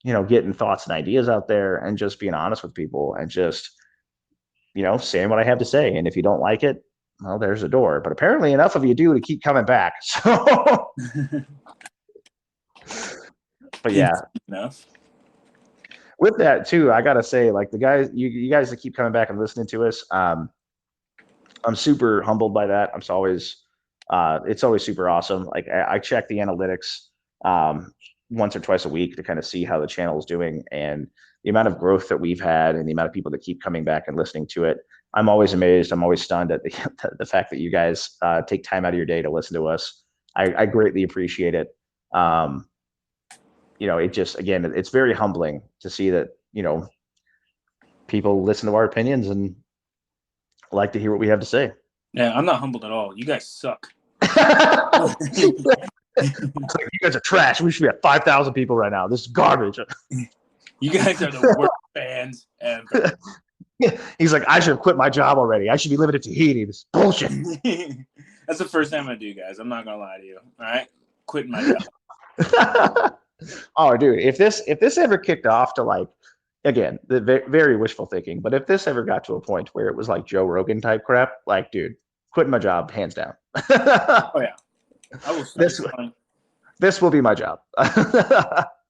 getting thoughts and ideas out there and just being honest with people and just, saying what I have to say. And if you don't like it, well, there's a door. But apparently enough of you do to keep coming back. So, but yeah. Enough. With that too, I gotta say, like the guys, you guys that keep coming back and listening to us, I'm super humbled by that. It's always super awesome. Like I check the analytics once or twice a week to kind of see how the channel is doing, and the amount of growth that we've had, and the amount of people that keep coming back and listening to it. I'm always amazed. I'm always stunned at the fact that you guys take time out of your day to listen to us. I greatly appreciate it. It just, again, it's very humbling to see that, people listen to our opinions and like to hear what we have to say. Yeah, I'm not humbled at all. You guys suck. You guys are trash. We should be at 5,000 people right now. This is garbage. You guys are the worst fans ever. He's like, I should have quit my job already. I should be living in Tahiti. This is bullshit. That's the first time I do, guys. I'm not going to lie to you. All right? Quitting my job. Oh, dude, if this ever kicked off to like, again, the very wishful thinking, but if this ever got to a point where it was like Joe Rogan type crap, like, dude, quitting my job, hands down. Oh yeah, I will. This will be my job.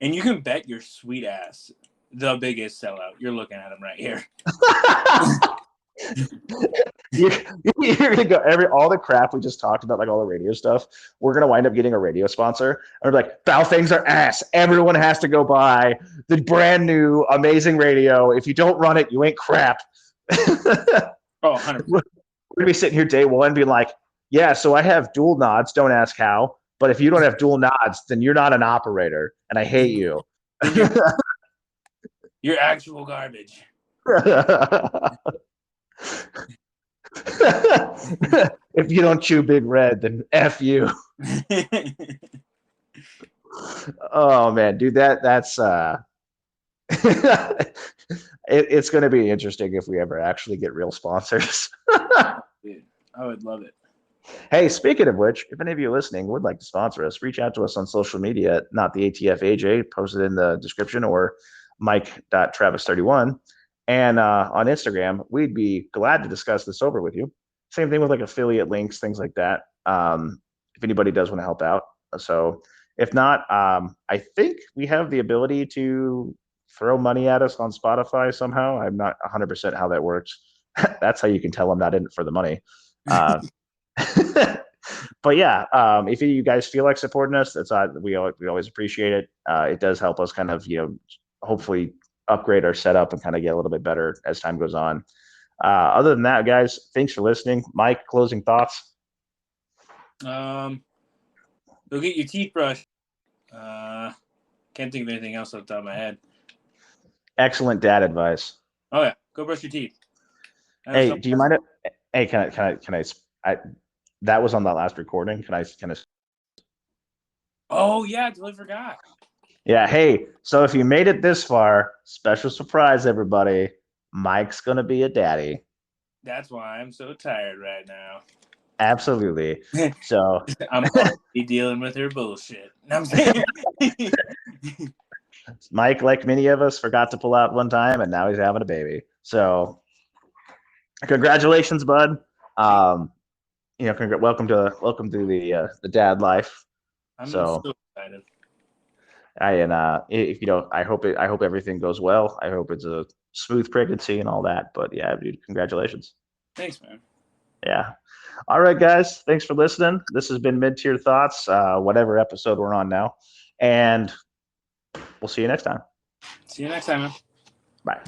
And you can bet your sweet ass, the biggest sellout. You're looking at him right here. You're gonna go all the crap we just talked about, like all the radio stuff. We're gonna wind up getting a radio sponsor. And we're like, Baofengs are ass. Everyone has to go buy the brand new amazing radio. If you don't run it, you ain't crap. Oh, 100%. We're gonna be sitting here day one being like, yeah, so I have dual nods. Don't ask how. But if you don't have dual nods, then you're not an operator, and I hate you. You're actual garbage. If you don't chew Big Red, then F you. Oh man, dude, that's it's going to be interesting if we ever actually get real sponsors. Dude, I would love it. Hey, speaking of which, if any of you listening would like to sponsor us, reach out to us on social media, not the ATF AJ, posted in the description, or Mike.Travis31. And on Instagram, we'd be glad to discuss this over with you. Same thing with like affiliate links, things like that. If anybody does want to help out. So if not, I think we have the ability to throw money at us on Spotify somehow. I'm not 100% how that works. That's how you can tell I'm not in it for the money. But yeah, if you guys feel like supporting us, that's we always appreciate it. It does help us kind of, hopefully upgrade our setup and kind of get a little bit better as time goes on. Other than that, guys, thanks for listening. Mike, closing thoughts? Go get your teeth brushed. Can't think of anything else off the top of my head. Excellent dad advice. Oh yeah, go brush your teeth. Hey, do you mind Hey, I that was on that last recording. Can I Oh yeah, I totally forgot. Yeah, hey, so if you made it this far, special surprise, everybody. Mike's gonna be a daddy. That's why I'm so tired right now. Absolutely. So I'm already dealing with her bullshit. I'm saying. Mike, like many of us, forgot to pull out one time, and now he's having a baby. So congratulations, bud. Um, welcome to the dad life. I'm So so excited. if you know, I hope everything goes well. I hope it's a smooth pregnancy and all that. But yeah, dude, congratulations. Thanks, man. Yeah. All right, guys. Thanks for listening. This has been Mid Tier Thoughts, whatever episode we're on now. And we'll see you next time. See you next time, man. Bye.